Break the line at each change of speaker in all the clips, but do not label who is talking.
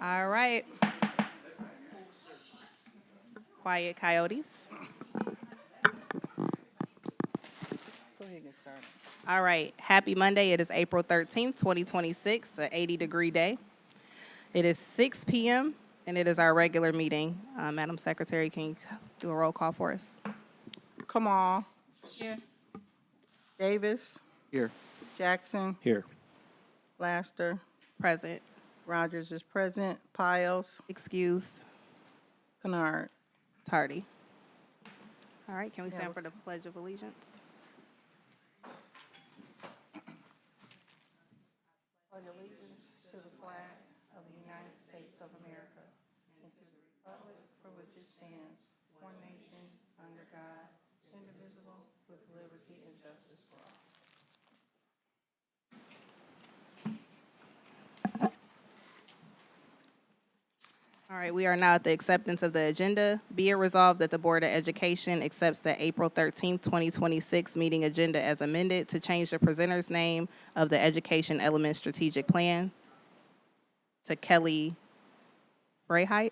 All right. Quiet coyotes.
Go ahead and get started.
All right. Happy Monday. It is April 13th, 2026, an 80-degree day. It is 6 p.m., and it is our regular meeting. Madam Secretary, can you do a roll call for us?
Kamal. Here. Davis.
Here.
Jackson.
Here.
Laster.
Present.
Rogers is present. Piles.
Excuse.
Kennard.
Tardy. All right. Can we stand for the Pledge of Allegiance? Pledge allegiance to the flag of the United States of America and to the republic for which it stands, one nation, under God, indivisible, with liberty and justice for all. All right, we are now at the acceptance of the agenda. Be it resolved that the Board of Education accepts the April 13th, 2026 meeting agenda as amended to change the presenter's name of the Education Element Strategic Plan to Kelly Freyheit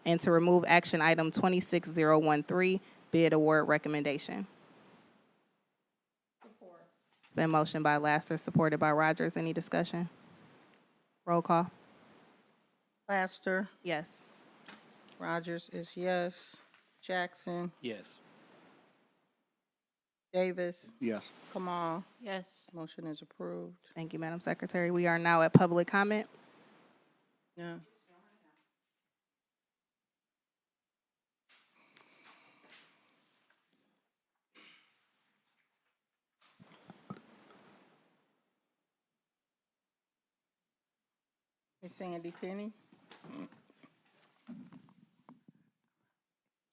and to remove action item 26013, bid award recommendation. It's been motioned by Laster, supported by Rogers. Any discussion? Roll call.
Laster.
Yes.
Rogers is yes. Jackson.
Yes.
Davis.
Yes.
Kamal.
Yes.
Motion is approved.
Thank you, Madam Secretary. We are now at public comment.
Yeah. Miss Sandy Tenney.
It's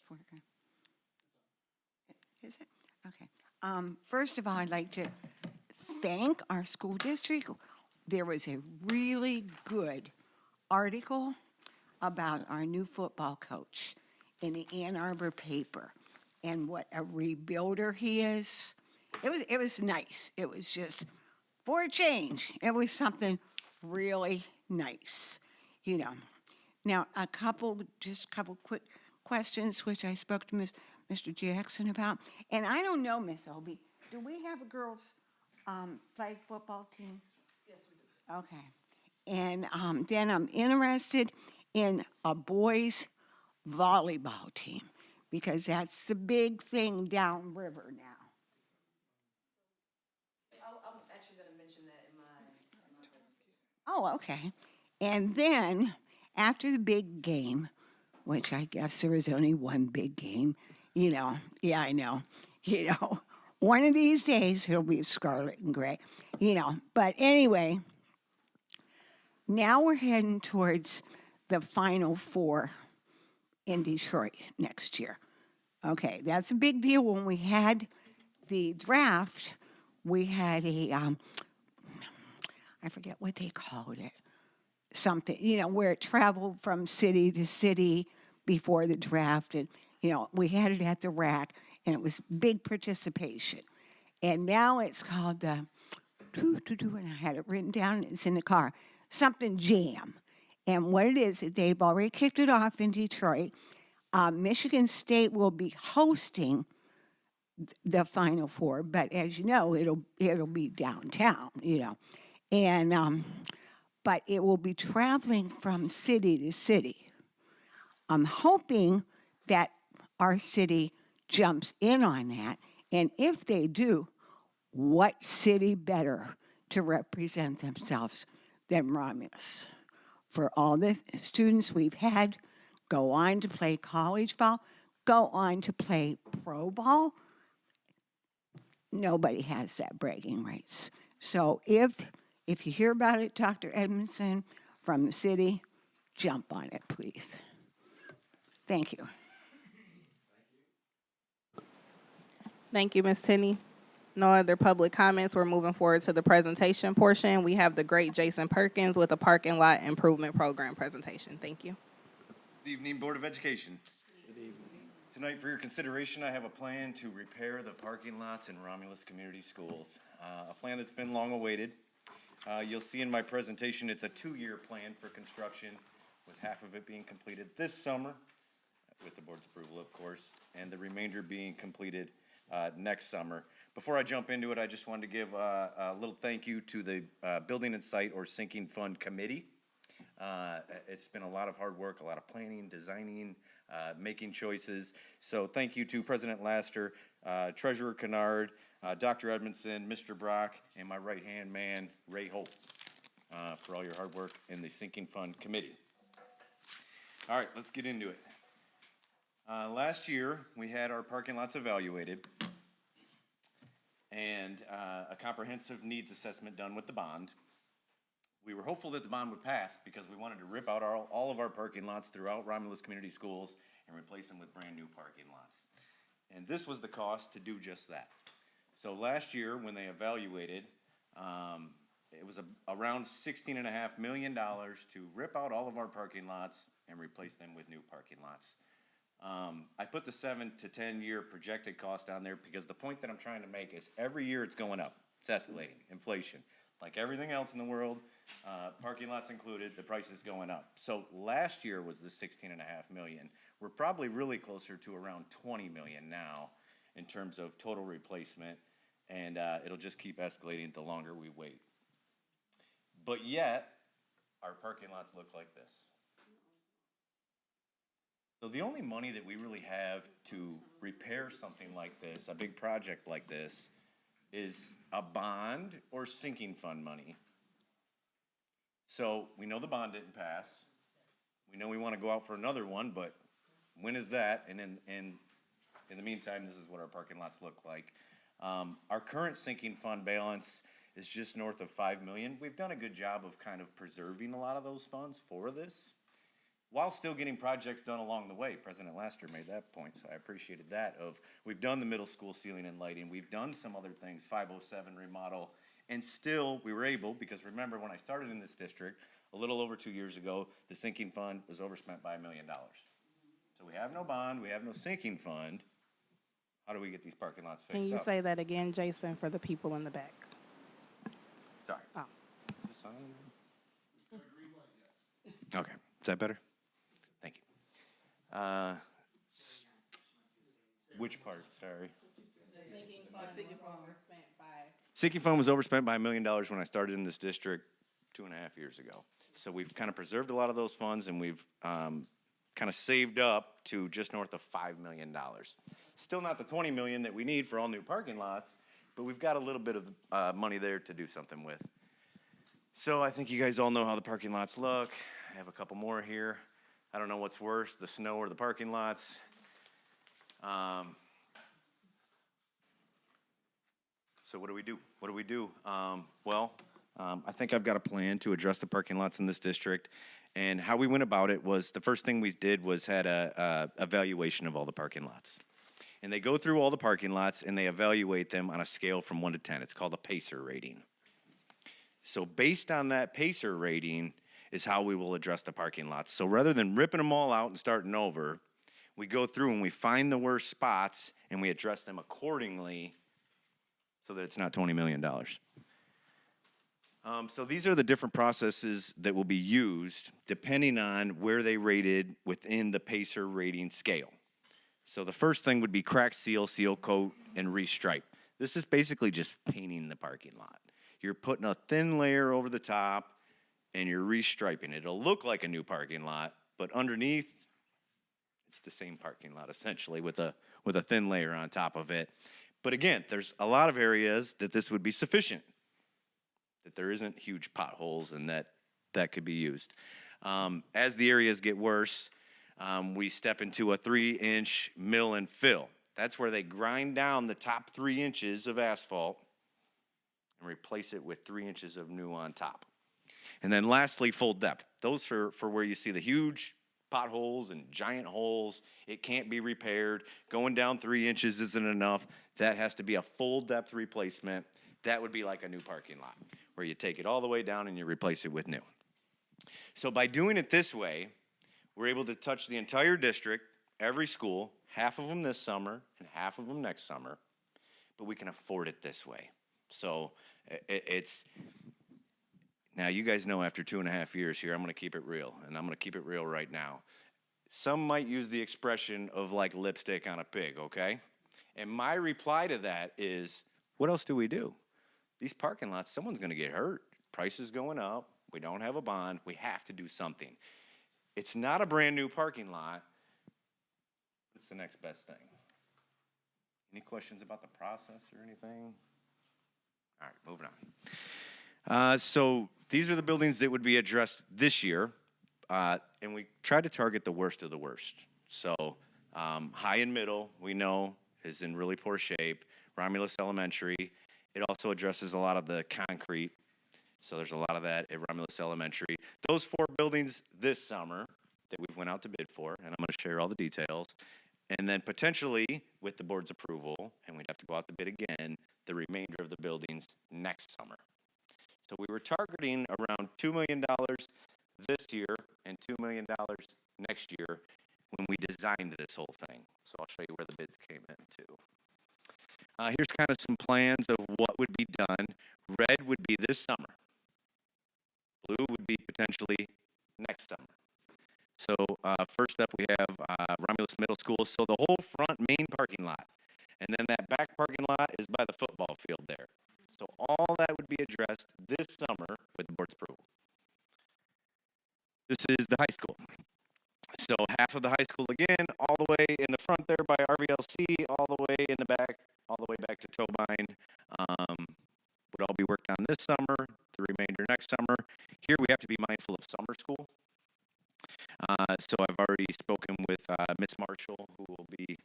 working. Is it? Okay. First of all, I'd like to thank our school district. There was a really good article about our new football coach in the Ann Arbor paper and what a rebuilder he is. It was nice. It was just for a change. It was something really nice, you know. Now, a couple quick questions, which I spoke to Mr. Jackson about. And I don't know, Miss Obie, do we have a girls' flag football team? Yes, we do. Okay. And then I'm interested in a boys' volleyball team because that's the big thing downriver now.
I'm actually going to mention that in my presentation.
Oh, okay. And then after the big game, which I guess there was only one big game, you know, yeah, I know, you know, one of these days it'll be scarlet and gray, you know. But anyway, now we're heading towards the Final Four in Detroit next year. Okay, that's a big deal. When we had the draft, we had a, I forget what they called it, something, you know, where it traveled from city to city before the draft. And, you know, we had it at the rack, and it was big participation. And now it's called the, and I had it written down, it's in the car, something jam. And what it is, they've already kicked it off in Detroit. Michigan State will be hosting the Final Four, but as you know, it'll be downtown, you know. And but it will be traveling from city to city. I'm hoping that our city jumps in on that, and if they do, what city better to represent themselves than Romulus? For all the students we've had go on to play college ball, go on to play pro ball, nobody has that bragging rights. So if you hear about it, Dr. Edmondson from the city, jump on it, please. Thank you.
Thank you, Ms. Tenney. No other public comments. We're moving forward to the presentation portion. We have the great Jason Perkins with a parking lot improvement program presentation. Thank you.
Good evening, Board of Education. Good evening. Tonight, for your consideration, I have a plan to repair the parking lots in Romulus Community Schools. A plan that's been long awaited. You'll see in my presentation, it's a 2-year plan for construction with half of it being completed this summer, with the board's approval, of course, and the remainder being completed next summer. Before I jump into it, I just wanted to give a little thank you to the Building and Site or Sinking Fund Committee. It's been a lot of hard work, a lot of planning, designing, making choices. So thank you to President Laster, Treasurer Kennard, Dr. Edmondson, Mr. Brock, and my right-hand man, Ray Holt, for all your hard work in the Sinking Fund Committee. All right, let's get into it. Last year, we had our parking lots evaluated and a comprehensive needs assessment done with the bond. We were hopeful that the bond would pass because we wanted to rip out all of our parking lots throughout Romulus Community Schools and replace them with brand-new parking lots. And this was the cost to do just that. So last year, when they evaluated, it was around $16.5 million to rip out all of our parking lots and replace them with new parking lots. I put the 7 to 10 year projected cost on there because the point that I'm trying to make is every year it's going up. It's escalating, inflation. Like everything else in the world, parking lots included, the price is going up. So last year was the $16.5 million. We're probably really closer to around $20 million now in terms of total replacement, and it'll just keep escalating the longer we wait. But yet, our parking lots look like this. So the only money that we really have to repair something like this, a big project like this, is a bond or sinking fund money. So we know the bond didn't pass. We know we want to go out for another one, but when is that? And in the meantime, this is what our parking lots look like. Our current sinking fund balance is just north of $5 million. We've done a good job of kind of preserving a lot of those funds for this, while still getting projects done along the way. President Laster made that point, so I appreciated that. We've done the middle school ceiling and lighting, we've done some other things, 507 remodel, and still we were able, because remember when I started in this district, a little over 2 years ago, the sinking fund was overspent by $1 million. So we have no bond, we have no sinking fund. How do we get these parking lots fixed up?
Can you say that again, Jason, for the people in the back?
Sorry.
Oh.
Is this on? Okay, is that better? Thank you. Which part, sorry? Sinking fund was overspent by $1 million when I started in this district 2.5 years ago. So we've kind of preserved a lot of those funds, and we've kind of saved up to just north of $5 million. Still not the $20 million that we need for all new parking lots, but we've got a little bit of money there to do something with. So I think you guys all know how the parking lots look. I have a couple more here. I don't know what's worse, the snow or the parking lots. So what do we do? What do we do? I think I've got a plan to address the parking lots in this district. And how we went about it was, the first thing we did was had a evaluation of all the parking lots. And they go through all the parking lots and they evaluate them on a scale from 1 to 10. It's called a PACER rating. So based on that PACER rating is how we will address the parking lots. So rather than ripping them all out and starting over, we go through and we find the worst spots and we address them accordingly so that it's not $20 million. So these are the different processes that will be used depending on where they rated within the PACER rating scale. So the first thing would be crack seal, seal coat, and restripe. This is basically just painting the parking lot. You're putting a thin layer over the top and you're restriping it. It'll look like a new parking lot, but underneath, it's the same parking lot essentially with a thin layer on top of it. But again, there's a lot of areas that this would be sufficient, that there isn't huge potholes and that could be used. As the areas get worse, we step into a 3-inch mill and fill. That's where they grind down the top 3 inches of asphalt and replace it with 3 inches of new on top. And then lastly, full depth. Those for where you see the huge potholes and giant holes. It can't be repaired. Going down 3 inches isn't enough. That has to be a full depth replacement. That would be like a new parking lot, where you take it all the way down and you replace it with new. So by doing it this way, we're able to touch the entire district, every school, half of them this summer and half of them next summer, but we can afford it this way. So Now, you guys know after 2.5 years here, I'm going to keep it real, and I'm going to keep it real right now. Some might use the expression of like lipstick on a pig, okay? And my reply to that is, what else do we do? These parking lots, someone's going to get hurt. Price is going up. We don't have a bond. We have to do something. It's not a brand new parking lot. What's the next best thing? Any questions about the process or anything? All right, moving on. So these are the buildings that would be addressed this year, and we try to target the worst of the worst. So high and middle, we know, is in really poor shape. Romulus Elementary, it also addresses a lot of the concrete. So there's a lot of that at Romulus Elementary. Those 4 buildings this summer that we've went out to bid for, and I'm going to share all the details. And then potentially, with the board's approval, and we'd have to go out to bid again, the remainder of the buildings next summer. So we were targeting around $2 million this year and $2 million next year when we designed this whole thing. So I'll show you where the bids came in too. Here's kind of some plans of what would be done. Red would be this summer. Blue would be potentially next summer. So first up we have Romulus Middle School. So the whole front main parking lot. And then that back parking lot is by the football field there. So all that would be addressed this summer with the board's approval. This is the high school. So half of the high school again, all the way in the front there by RVLC, all the way in the back, all the way back to Tobine. Would all be worked on this summer, the remainder next summer. Here we have to be mindful of summer school. So I've already spoken with Ms. Marshall, who will be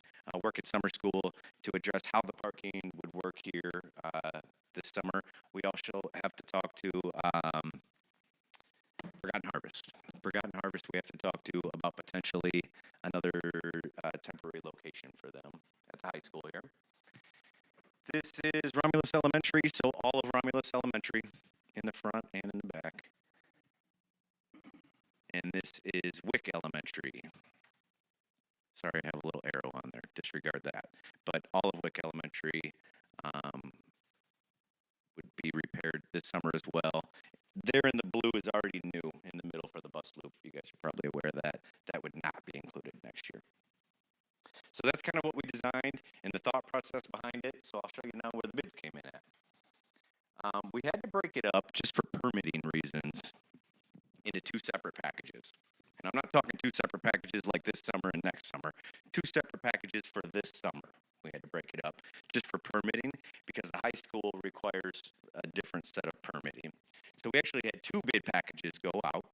working summer school to address how the parking would work here this summer. We also have to talk to Forgotten Harvest. Forgotten Harvest we have to talk to about potentially another temporary location for them at the high school here. This is Romulus Elementary, so all of Romulus Elementary in the front and in the back. And this is Wick Elementary. Sorry, I have a little arrow on there. Disregard that. But all of Wick Elementary would be repaired this summer as well. There in the blue is already new in the middle for the bus loop. You guys are probably aware of that. That would not be included next year. So that's kind of what we designed and the thought process behind it. So I'll show you now where the bids came in at. We had to break it up just for permitting reasons into 2 separate packages. And I'm not talking 2 separate packages like this summer and next summer. 2 separate packages for this summer. We had to break it up just for permitting because the high school requires a different set of permitting. So we actually had 2 bid packages go out.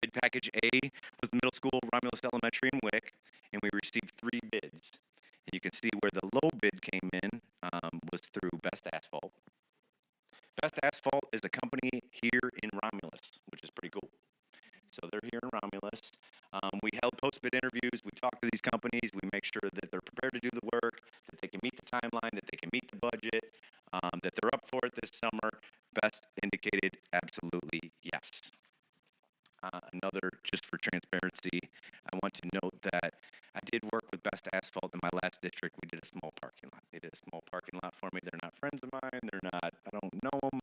Bid package A was the middle school, Romulus Elementary and Wick, and we received 3 bids. And you can see where the low bid came in was through Best Asphalt. Best Asphalt is a company here in Romulus, which is pretty cool. So they're here in Romulus. We held post-bid interviews. We talked to these companies. We make sure that they're prepared to do the work, that they can meet the timeline, that they can meet the budget, that they're up for it this summer. Best indicated absolutely yes. Another, just for transparency, I want to note that I did work with Best Asphalt in my last district. We did a small parking lot. They did a small parking lot for me. They're not friends of mine. I don't know them.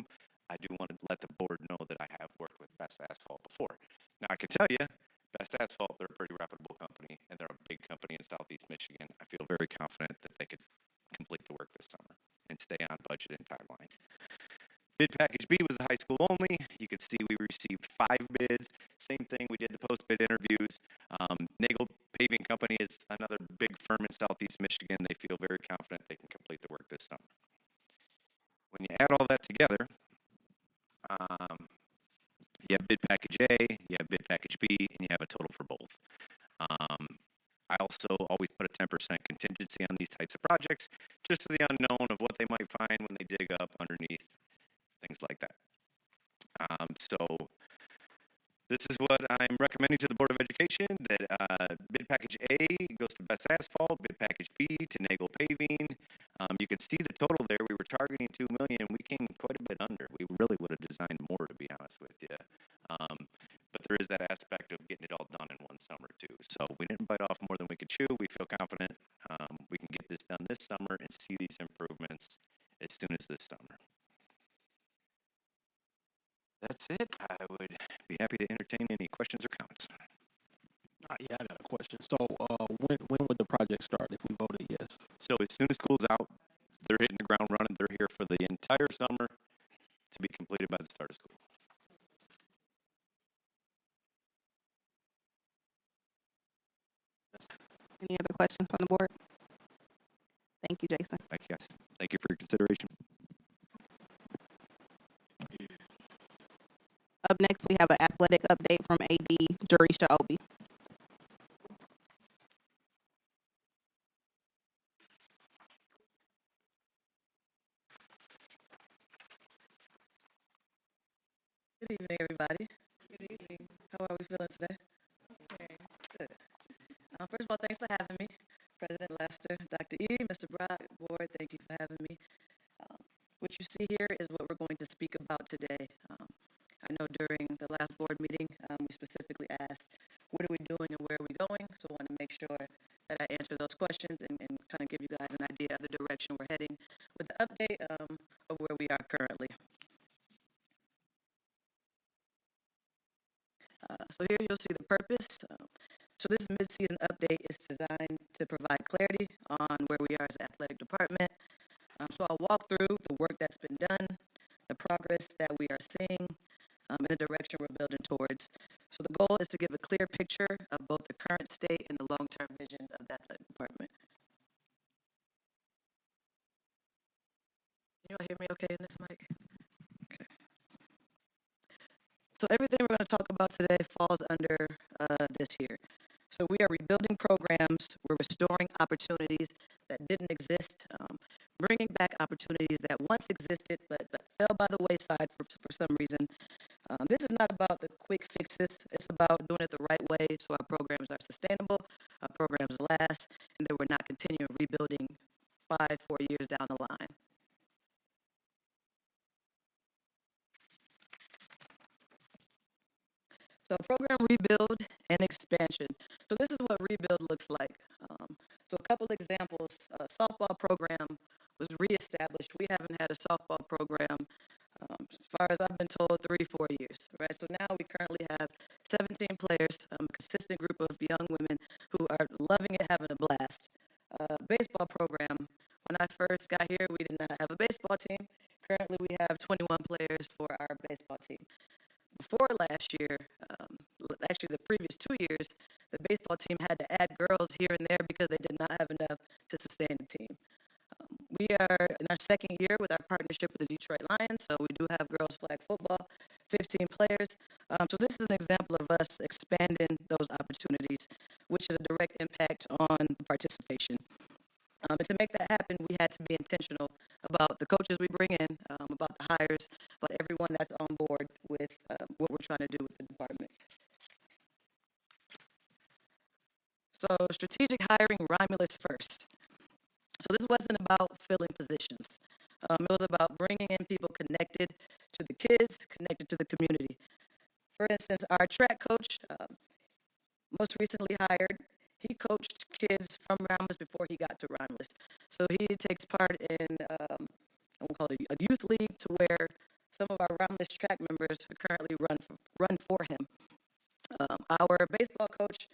I do want to let the board know that I have worked with Best Asphalt before. Now, I can tell you, Best Asphalt, they're a pretty reputable company, and they're a big company in Southeast Michigan. I feel very confident that they could complete the work this summer and stay on budget and timeline. Bid package B was the high school only. You can see we received 5 bids. Same thing, we did the post-bid interviews. Nagel Paving Company is another big firm in Southeast Michigan. They feel very confident they can complete the work this summer. When you add all that together, you have bid package A, you have bid package B, and you have a total for both. I also always put a 10% contingency on these types of projects, just for the unknown of what they might find when they dig up underneath, things like that. So this is what I'm recommending to the Board of Education, that bid package A goes to Best Asphalt, bid package B to Nagel Paving. You can see the total there. We were targeting $2 million. We came quite a bit under. We really would have designed more, to be honest with you. But there is that aspect of getting it all done in one summer, too. So we didn't bite off more than we could chew. We feel confident we can get this done this summer and see these improvements as soon as this summer. That's that's it. I would be happy to entertain any questions or comments.
Yeah, I got a question. So, when would the project start if we voted yes?
So as soon as school's out, they're hitting the ground running. They're here for the entire summer to be completed by the start of school.
Any other questions from the board? Thank you, Jason.
Thank you, guys. Thank you for your consideration.
Up next, we have an athletic update from AD Jerisha Obi.
Good evening, everybody. Good evening. How are we feeling today? Okay, good. First of all, thanks for having me. President Lester, Dr. E, Mr. Brock, board, thank you for having me. What you see here is what we're going to speak about today. I know during the last board meeting, we specifically asked, what are we doing and where are we going? So I want to make sure that I answer those questions and kind of give you guys an idea of the direction we're heading with the update of where we are currently. So here you'll see the purpose. So this mid-season update is designed to provide clarity on where we are as an athletic department. So I'll walk through the work that's been done, the progress that we are seeing, and the direction we're building towards. So the goal is to give a clear picture of both the current state and the long-term vision of the athletic department. Can you all hear me okay in this mic? Okay. So everything we're going to talk about today falls under this here. So we are rebuilding programs, we're restoring opportunities that didn't exist, bringing back opportunities that once existed but fell by the wayside for some reason. This is not about the quick fixes, it's about doing it the right way so our programs are sustainable, our programs last, and that we're not continuing rebuilding 4 years down the line. So program rebuild and expansion. So this is what rebuild looks like. So a couple examples, softball program was reestablished. We haven't had a softball program, as far as I've been told, 3-4 years, right? So now we currently have 17 players, a consistent group of young women who are loving it, having a blast. Baseball program, when I first got here, we did not have a baseball team. Currently we have 21 players for our baseball team. Before last year, actually the previous 2 years, the baseball team had to add girls here and there because they did not have enough to sustain the team. We are in our second year with our partnership with the Detroit Lions, so we do have girls flag football, 15 players. So this is an example of us expanding those opportunities, which is a direct impact on participation. And to make that happen, we had to be intentional about the coaches we bring in, about the hires, about everyone that's on board with what we're trying to do with the department. So strategic hiring, Romulus first. So this wasn't about filling positions. It was about bringing in people connected to the kids, connected to the community. For instance, our track coach, most recently hired, he coached kids from Romulus before he got to Romulus. So he takes part in, we'll call it a youth league, to where some of our Romulus track members currently run for him. Our baseball coach,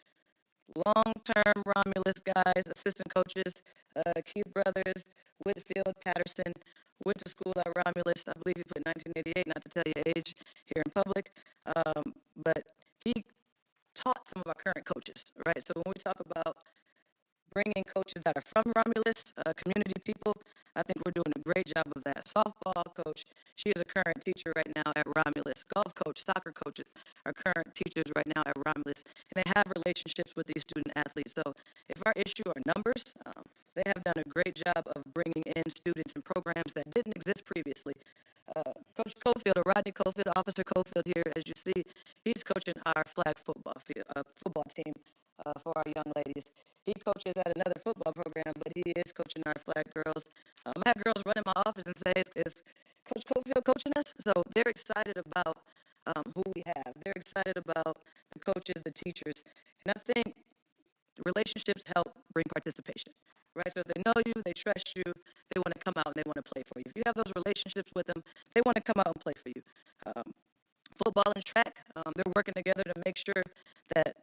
long-term Romulus guys, assistant coaches, Keith Brothers, Whitfield, Patterson, went to school at Romulus. I believe he put 1988, not to tell you age here in public, but he taught some of our current coaches, right? So when we talk about bringing coaches that are from Romulus, community people, I think we're doing a great job of that. Softball coach, she is a current teacher right now at Romulus. Golf coach, soccer coaches are current teachers right now at Romulus, and they have relationships with these student athletes. So if our issue are numbers, they have done a great job of bringing in students and programs that didn't exist previously. Coach Cofield, or Rodney Cofield, Officer Cofield here, as you see, he's coaching our flag football team for our young ladies. He coaches at another football program, but he is coaching our flag girls. I have girls run in my office and say, is Coach Cofield coaching us? So they're excited about who we have. They're excited about the coaches, the teachers. And I think relationships help bring participation, right? So if they know you, they trust you, they want to come out and they want to play for you. If you have those relationships with them, they want to come out and play for you. football and track, they're working together to make sure that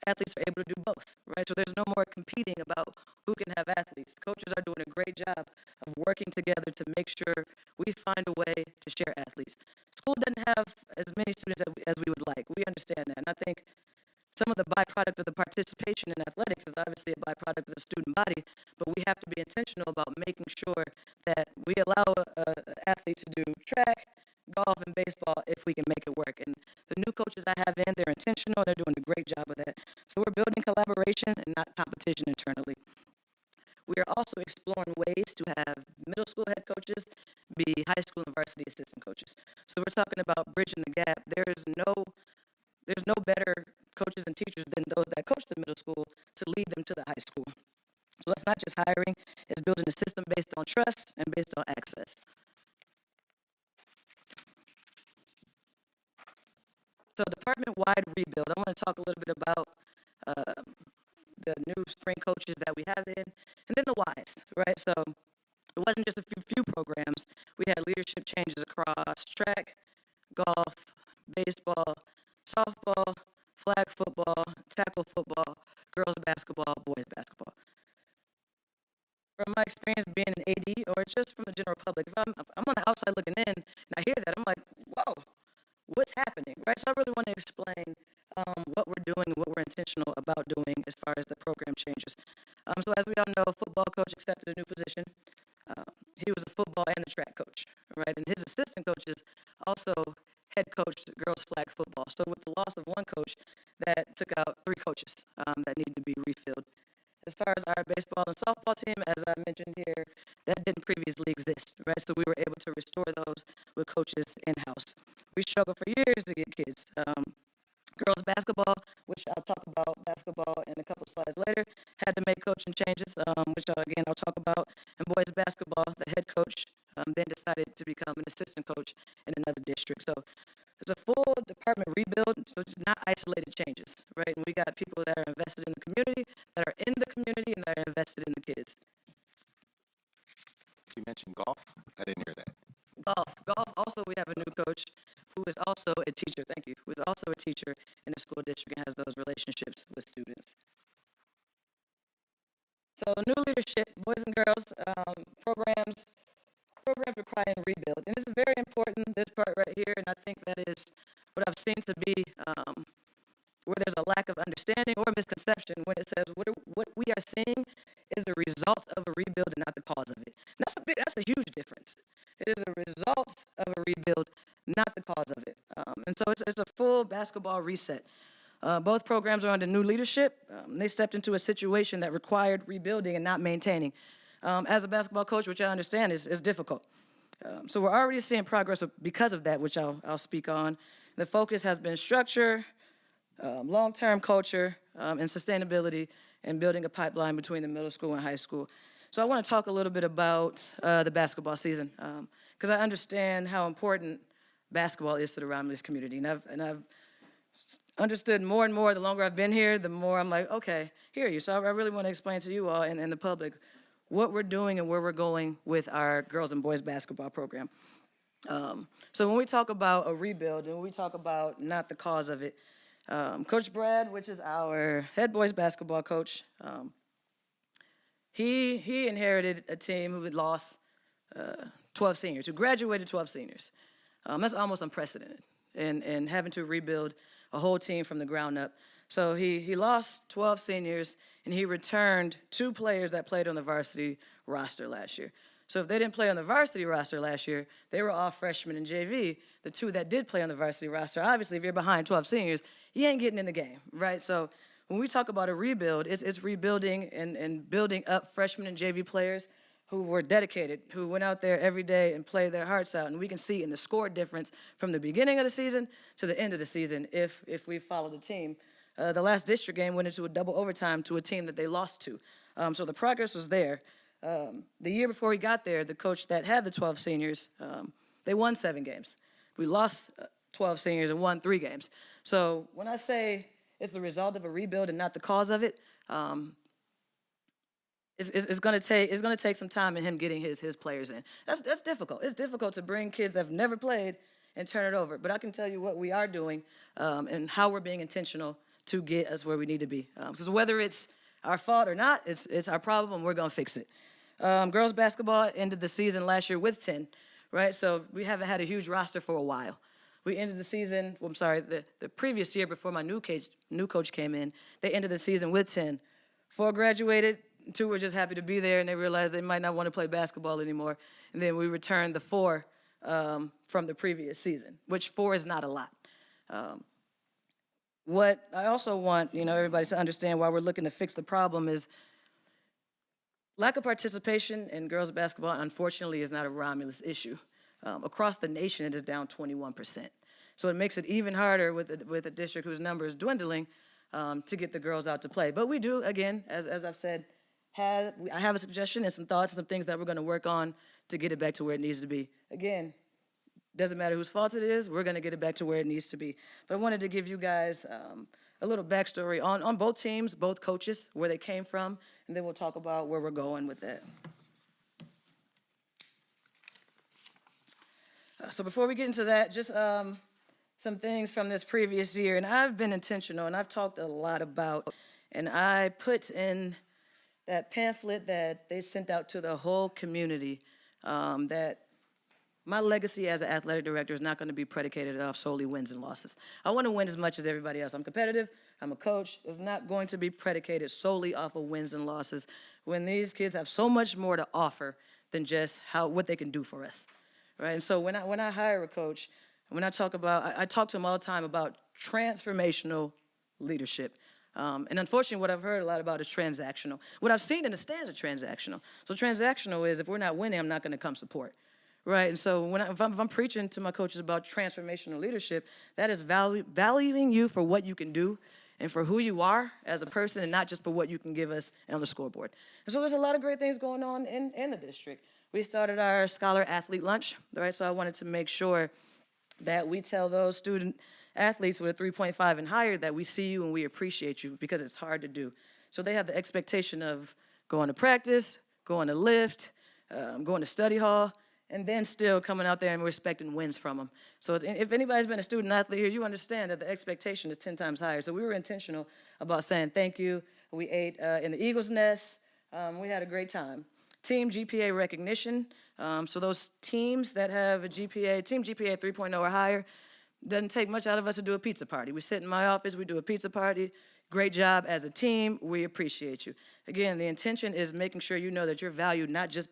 athletes are able to do both, right? So there's no more competing about who can have athletes. Coaches are doing a great job of working together to make sure we find a way to share athletes. School doesn't have as many students as we would like. We understand that. And I think some of the byproduct of the participation in athletics is obviously a byproduct of the student body, but we have to be intentional about making sure that we allow athletes to do track, golf, and baseball if we can make it work. And the new coaches I have in, they're intentional, they're doing a great job of that. So we're building collaboration and not competition internally. We are also exploring ways to have middle school head coaches be high school and varsity assistant coaches. So we're talking about bridging the gap. There's no better coaches and teachers than those that coach the middle school to lead them to the high school. So it's not just hiring, it's building a system based on trust and based on access. So department-wide rebuild, I want to talk a little bit about the new spring coaches that we have in, and then the whys, right? So it wasn't just a few programs. We had leadership changes across track, golf, baseball, softball, flag football, tackle football, girls basketball, boys basketball. From my experience being an AD or just from the general public, if I'm on the outside looking in and I hear that, I'm like, whoa, what's happening, right? So I really want to explain what we're doing and what we're intentional about doing as far as the program changes. So as we all know, a football coach accepted a new position. He was a football and a track coach, right? And his assistant coaches also head coached girls flag football. So with the loss of one coach, that took out 3 coaches that needed to be refilled. As far as our baseball and softball team, as I mentioned here, that didn't previously exist, right? So we were able to restore those with coaches in-house. We struggled for years to get kids. Girls basketball, which I'll talk about basketball in a couple slides later, had to make coaching changes, which again I'll talk about. And boys basketball, the head coach then decided to become an assistant coach in another district. So it's a full department rebuild, so it's not isolated changes, right? And we got people that are invested in the community, that are in the community, and that are invested in the kids.
You mentioned golf. I didn't hear that.
Golf, also we have a new coach who is also a teacher, who is also a teacher in the school district and has those relationships with students. So new leadership, boys and girls, programs requiring rebuild. And this is very important, this part right here, and I think that is what I've seen to be where there's a lack of understanding or misconception when it says what we are seeing is the result of a rebuild and not the cause of it. And that's a huge difference. It is a result of a rebuild, not the cause of it. And so it's a full basketball reset. Both programs are under new leadership. They stepped into a situation that required rebuilding and not maintaining. As a basketball coach, which I understand is difficult. So we're already seeing progress because of that, which I'll speak on. The focus has been structure, long-term culture, and sustainability, and building a pipeline between the middle school and high school. So I want to talk a little bit about the basketball season, because I understand how important basketball is to the Romulus community, and I've understood more and more the longer I've been here, the more I'm like, okay, hear you. So I really want to explain to you all and the public what we're doing and where we're going with our girls and boys basketball program. So when we talk about a rebuild and when we talk about not the cause of it, Coach Brad, which is our head boys basketball coach, he inherited a team who had lost 12 seniors, who graduated 12 seniors. That's almost unprecedented, and having to rebuild a whole team from the ground up. So he lost 12 seniors, and he returned 2 players that played on the varsity roster last year. So if they didn't play on the varsity roster last year, they were all freshmen in JV. The 2 that did play on the varsity roster, obviously, if you're behind 12 seniors, you ain't getting in the game, right? So when we talk about a rebuild, it's rebuilding and building up freshmen and JV players who were dedicated, who went out there every day and played their hearts out. And we can see in the score difference from the beginning of the season to the end of the season if we follow the team. The last district game went into a double overtime to a team that they lost to. So the progress was there. The year before he got there, the coach that had the 12 seniors, they won 7 games. We lost 12 seniors and won 3 games. So when I say it's the result of a rebuild and not the cause of it, it's going to take some time in him getting his players in. That's difficult. It's difficult to bring kids that have never played and turn it over. But I can tell you what we are doing and how we're being intentional to get us where we need to be. Because whether it's our fault or not, it's our problem, and we're going to fix it. Girls basketball ended the season last year with 10, right? So we haven't had a huge roster for a while. We ended the season, well, I'm sorry, the previous year before my new coach came in, they ended the season with 10. 4 graduated, 2 were just happy to be there, and they realized they might not want to play basketball anymore. And then we returned the 4 from the previous season, which 4 is not a lot. What I also want, everybody to understand why we're looking to fix the problem is lack of participation in girls basketball, unfortunately, is not a Romulus issue. Across the nation, it is down 21%. So it makes it even harder with a district whose number is dwindling to get the girls out to play. But we do, again, as I've said, I have a suggestion and some thoughts and some things that we're going to work on to get it back to where it needs to be. Again, doesn't matter whose fault it is, we're going to get it back to where it needs to be. But I wanted to give you guys a little backstory on both teams, both coaches, where they came from, and then we'll talk about where we're going with that. So before we get into that, just some things from this previous year. And I've been intentional, and I've talked a lot about, and I put in that pamphlet that they sent out to the whole community that my legacy as an athletic director is not going to be predicated off solely wins and losses. I want to win as much as everybody else. I'm competitive. I'm a coach. It's not going to be predicated solely off of wins and losses when these kids have so much more to offer than just what they can do for us, right? And so when I hire a coach, when I talk to them all the time about transformational leadership. And unfortunately, what I've heard a lot about is transactional. What I've seen in the stands is transactional. So transactional is if we're not winning, I'm not going to come support. Right, and so if I'm preaching to my coaches about transformational leadership, that is valuing you for what you can do and for who you are as a person and not just for what you can give us on the scoreboard. And so there's a lot of great things going on in the district. We started our Scholar Athlete Lunch, right, so I wanted to make sure that we tell those student athletes with a 3.5 and higher that we see you and we appreciate you because it's hard to do. So they have the expectation of going to practice, going to lift, going to study hall, and then still coming out there and respecting wins from them. So if anybody's been a student athlete here, you understand that the expectation is 10 times higher. So we were intentional about saying thank you. We ate in the Eagle's Nest. We had a great time. Team GPA recognition. So those teams that have a GPA, team GPA 3.0 or higher, doesn't take much out of us to do a pizza party. We sit in my office, we do a pizza party. Great job as a team. We appreciate you. Again, the intention is making sure you know that you're valued not just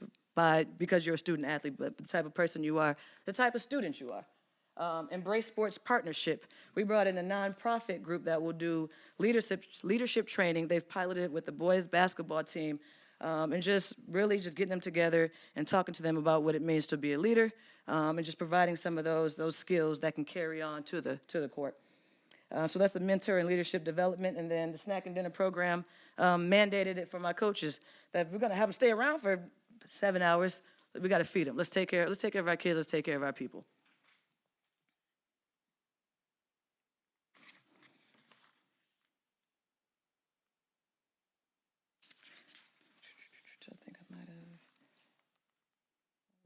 because you're a student athlete, but the type of person you are, the type of student you are. Embrace Sports Partnership. We brought in a nonprofit group that will do leadership training. They've piloted with the boys basketball team and just getting them together and talking to them about what it means to be a leader and just providing some of those skills that can carry on to the court. So that's the mentor and leadership development. And then the snack and dinner program mandated it for my coaches that we're going to have them stay around for 7 hours. We got to feed them. Let's take care of our kids. Let's take care of our people. I think I might have.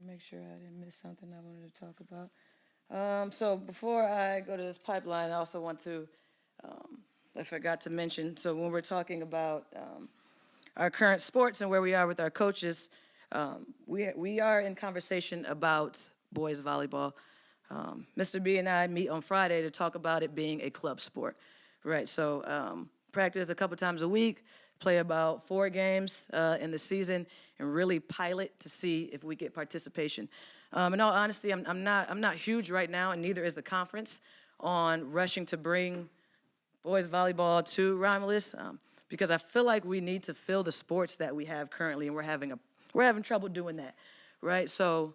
Make sure I didn't miss something I wanted to talk about. So before I go to this pipeline, I also want to, I forgot to mention, so when we're talking about our current sports and where we are with our coaches, we are in conversation about boys volleyball. Mr. B and I meet on Friday to talk about it being a club sport, right? So practice a couple times a week, play about 4 games in the season, and really pilot to see if we get participation. In all honesty, I'm not huge right now, and neither is the conference, on rushing to bring boys volleyball to Romulus because I feel like we need to fill the sports that we have currently, and we're having trouble doing that, right? So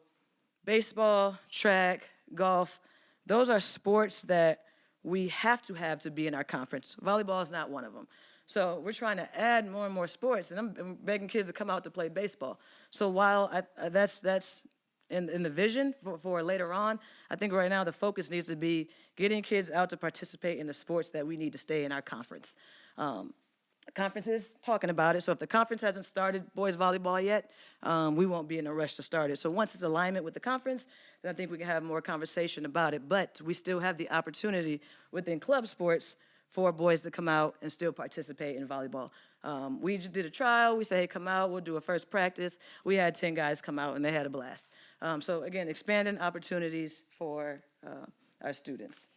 baseball, track, golf, those are sports that we have to be in our conference. Volleyball is not one of them. So we're trying to add more and more sports, and I'm begging kids to come out to play baseball. So while that's in the vision for later on, I think right now the focus needs to be getting kids out to participate in the sports that we need to stay in our conference. conferences talking about it. So if the conference hasn't started boys volleyball yet, we won't be in a rush to start it. So once it's alignment with the conference, then I think we can have more conversation about it. But we still have the opportunity within club sports for boys to come out and still participate in volleyball. We just did a trial. We said, hey, come out. We'll do a first practice. We had 10 guys come out, and they had a blast. So again, expanding opportunities for our students.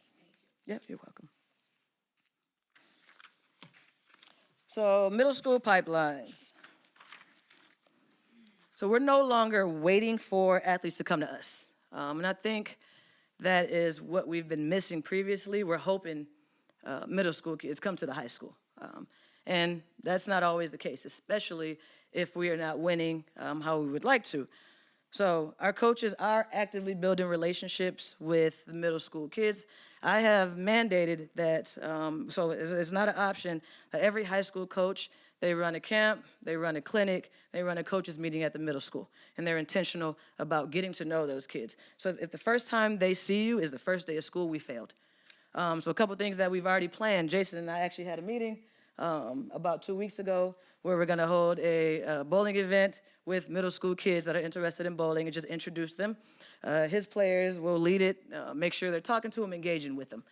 Yep, you're welcome. So middle school pipelines. So we're no longer waiting for athletes to come to us. And I think that is what we've been missing previously. We're hoping middle school kids come to the high school. And that's not always the case, especially if we are not winning how we would like to. So our coaches are actively building relationships with the middle school kids. I have mandated that, so it's not an option, that every high school coach, they run a camp, they run a clinic, they run a coaches meeting at the middle school. And they're intentional about getting to know those kids. So if the first time they see you is the first day of school, we failed. So a couple things that we've already planned. Jason and I actually had a meeting about 2 weeks ago where we're gonna hold a bowling event with middle school kids that are interested in bowling and just introduce them. His players will lead it, make sure they're talking to them, engaging with them.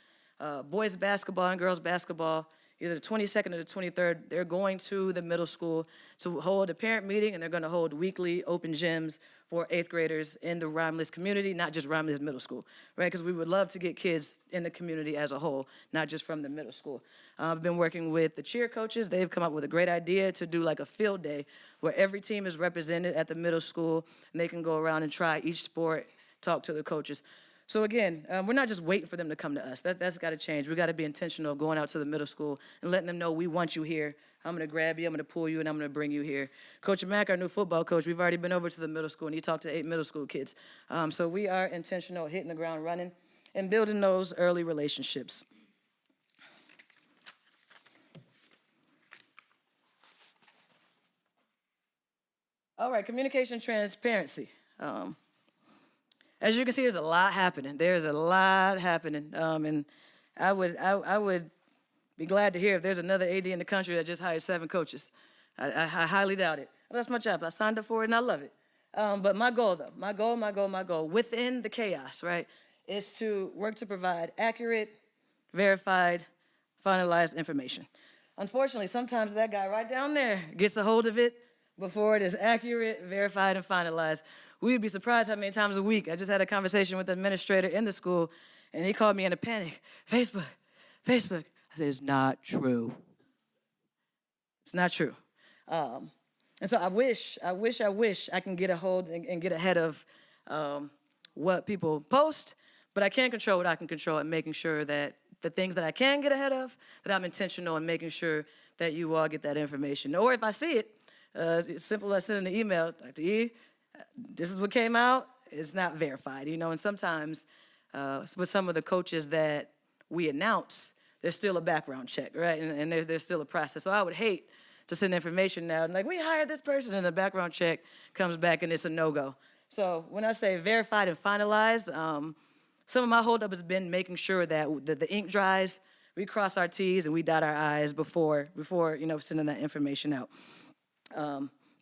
Boys basketball and girls basketball, either the 22nd or the 23rd, they're going to the middle school to hold a parent meeting, and they're gonna hold weekly open gyms for 8th graders in the Romulus community, not just Romulus Middle School, right? Because we would love to get kids in the community as a whole, not just from the middle school. I've been working with the cheer coaches. They've come up with a great idea to do like a field day where every team is represented at the middle school, and they can go around and try each sport, talk to the coaches. So again, we're not just waiting for them to come to us. That's got to change. We got to be intentional of going out to the middle school and letting them know we want you here. I'm going to grab you, I'm going to pull you, and I'm going to bring you here. Coach Mack, our new football coach, we've already been over to the middle school, and he talked to 8 middle school kids. So we are intentional, hitting the ground running, and building those early relationships. All right, communication transparency. As you can see, there's a lot happening. There's a lot happening, and I would be glad to hear if there's another AD in the country that just hired 7 coaches. I highly doubt it. Well, that's my job. I signed up for it, and I love it. But my goal, though, my goal, within the chaos, right, is to work to provide accurate, verified, finalized information. Unfortunately, sometimes that guy right down there gets a hold of it before it is accurate, verified, and finalized. We'd be surprised how many times a week. I just had a conversation with the administrator in the school, and he called me in a panic. Facebook. I said, it's not true. It's not true. And so I wish I can get a hold and get ahead of what people post, but I can't control what I can control and making sure that the things that I can get ahead of, that I'm intentional in making sure that you all get that information. Or if I see it, it's simple as sending an email, Dr. E, this is what came out, it's not verified, you know, and sometimes with some of the coaches that we announce, there's still a background check, right, and there's still a process. So I would hate to send information out and like, we hired this person, and the background check comes back and it's a no-go. So when I say verified and finalized, some of my holdup has been making sure that the ink dries, we cross our T's and we dot our I's before you know, sending that information out.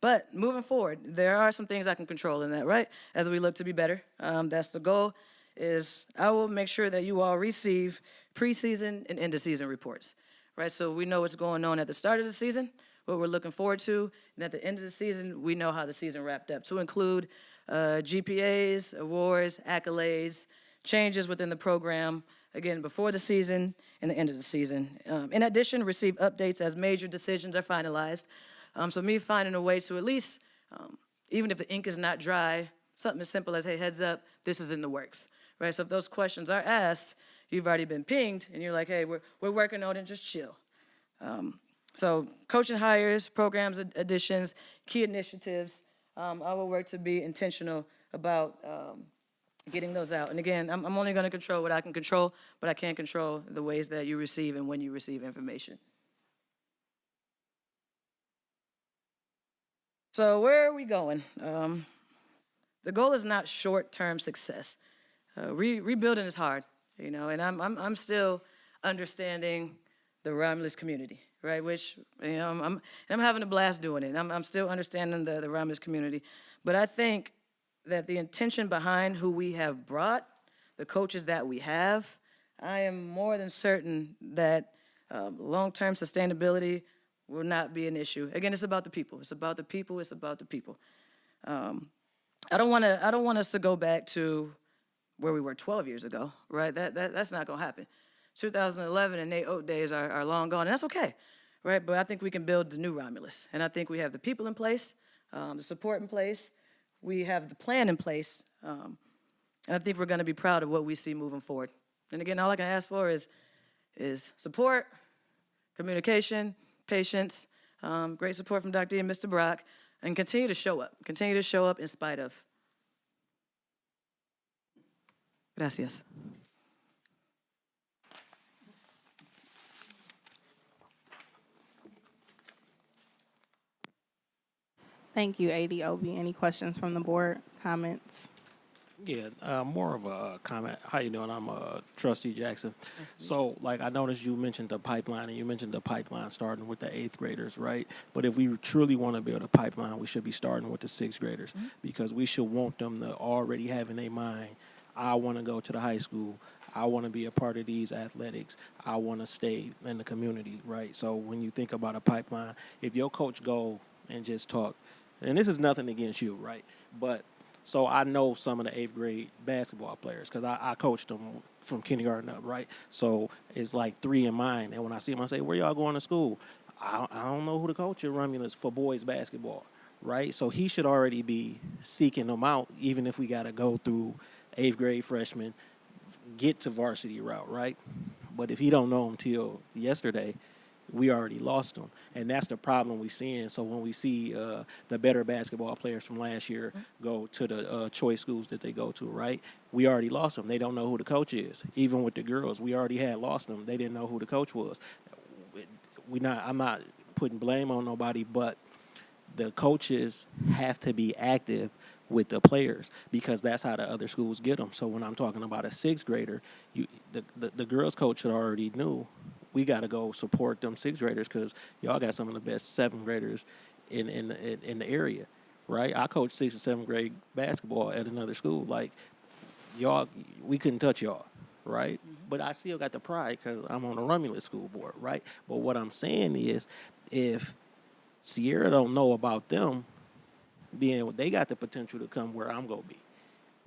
But moving forward, there are some things I can control in that, right? As we look to be better, that's the goal, is I will make sure that you all receive preseason and end-of-season reports, right? So we know what's going on at the start of the season, what we're looking forward to, and at the end of the season, we know how the season wrapped up, to include GPAs, awards, accolades, changes within the program, again, before the season and the end of the season. In addition, receive updates as major decisions are finalized. So me finding a way to at least, even if the ink is not dry, something as simple as, hey, heads up, this is in the works, right? So if those questions are asked, you've already been pinged, and you're like, hey, we're working on it, just chill. So coaching hires, programs additions, key initiatives, I will work to be intentional about getting those out. And again, I'm only gonna control what I can control, but I can't control the ways that you receive and when you receive information. So where are we going? The goal is not short-term success. Rebuilding is hard, you know, and I'm still understanding the Romulus community, right? Which, you know, I'm having a blast doing it. I'm still understanding the Romulus community. But I think that the intention behind who we have brought, the coaches that we have, I am more than certain that long-term sustainability will not be an issue. Again, it's about the people. It's about the people. It's about the people. I don't want us to go back to where we were 12 years ago, right? That's not gonna happen. 2011 and Nate Oat days are long gone, and that's okay, right? But I think we can build the new Romulus, and I think we have the people in place, the support in place, we have the plan in place, and I think we're gonna be proud of what we see moving forward. And again, all I can ask for is support, communication, patience, great support from Dr. E and Mr. Brock, and continue to show up. Continue to show up in spite of. Gracias.
Thank you, ADOB. Any questions from the board, comments?
Yeah, more of a comment. How you doing? I'm Trustee Jackson. So, like, I noticed you mentioned the pipeline, and you mentioned the pipeline starting with the 8th graders, right? But if we truly want to build a pipeline, we should be starting with the 6th graders because we should want them to already have in their mind, I want to go to the high school. I want to be a part of these athletics. I want to stay in the community, right? So when you think about a pipeline, if your coach go and just talk, and this is nothing against you, right? But so I know some of the 8th grade basketball players because I coached them from kindergarten up, right? So it's like 3 in mine. And when I see them, I say, where y'all going to school? I don't know who the coach at Romulus for boys basketball, right? So he should already be seeking them out, even if we got to go through 8th grade freshmen, get to varsity route, right? But if he don't know them till yesterday, we already lost them. And that's the problem we're seeing. So when we see the better basketball players from last year go to the choice schools that they go to, right? We already lost them. They don't know who the coach is. Even with the girls, we already had lost them. They didn't know who the coach was. I'm not putting blame on nobody, but the coaches have to be active with the players because that's how the other schools get them. So when I'm talking about a 6th grader, the girls coach had already knew we got to go support them 6th graders because y'all got some of the best 7th graders in the area, right? I coached 6th and 7th grade basketball at another school. Like, y'all, we couldn't touch y'all, right? But I still got the pride because I'm on the Romulus school board, right? But what I'm saying is if Sierra don't know about them, they got the potential to come where I'm going to be,